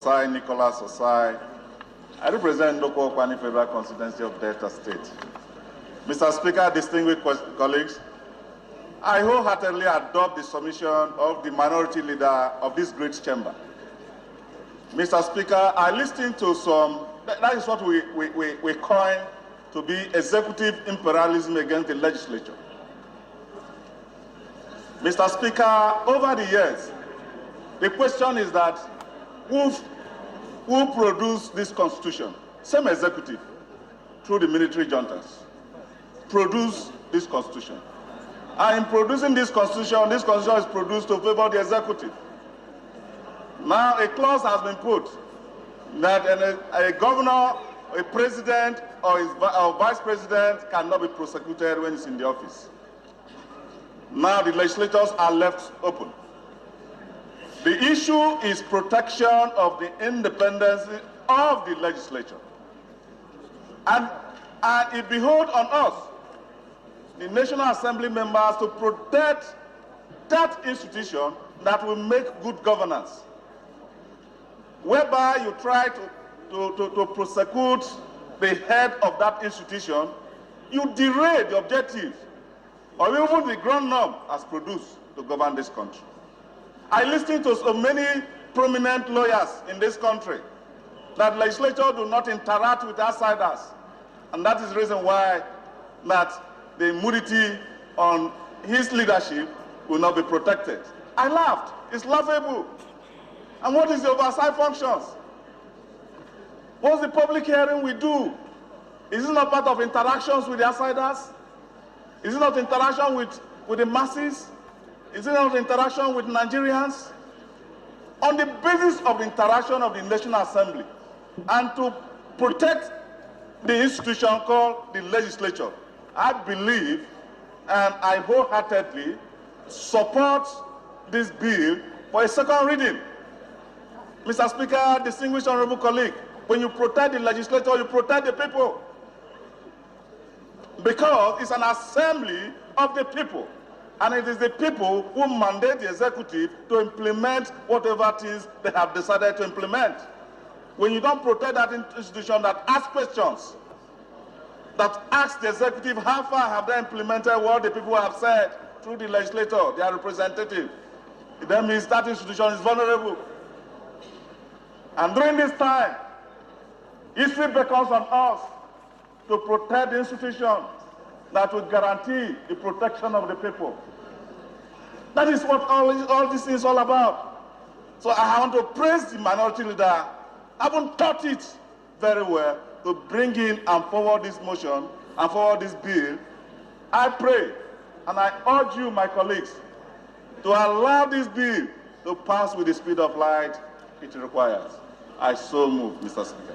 Ossai Nicholas Ossai. I represent Ndoko Okwani Federal Constituency of Delta State. Mr. Speaker, distinguished colleagues, I wholeheartedly adopt the submission of the minority leader of this great chamber. Mr. Speaker, I listened to some, that is what we coin to be executive imperialism against the legislature. Mr. Speaker, over the years, the question is that who produced this constitution? Same executive, through the military juntas, produced this constitution. And in producing this constitution is produced to favor the executive. Now a clause has been put that a governor, a president, or vice president cannot be prosecuted when he's in the office. Now the legislators are left open. The issue is protection of the independence of the legislature. And it behoves on us, the National Assembly members, to protect that institution that will make good governance, whereby you try to prosecute the head of that institution, you derail the objective or even the ground norm as produced to govern this country. I listened to so many prominent lawyers in this country that legislature do not interact with outsiders, and that is the reason why that the immunity on his leadership will not be protected. I laughed. It's laughable. And what is the oversight functions? What's the public hearing we do? Is it not part of interactions with the outsiders? Is it not interaction with the masses? Is it not interaction with Nigerians? On the basis of the interaction of the National Assembly and to protect the institution called the legislature, I believe and I wholeheartedly support this bill for a second reading. Mr. Speaker, distinguished honorable colleague, when you protect the legislature, you protect the people. Because it's an assembly of the people. And it is the people who mandate the executive to implement whatever it is they have decided to implement. When you don't protect that institution that asks questions, that asks the executive how far have they implemented what the people have said through the legislator, their representative, it then means that institution is vulnerable. And during this time, history beckons on us to protect the institution that will guarantee the protection of the people. That is what all this is all about. So I want to praise the minority leader. I haven't taught it very well to bring in and forward this motion and forward this bill. I pray and I urge you, my colleagues, to allow this bill to pass with the speed of light it requires. I so move, Mr. Speaker.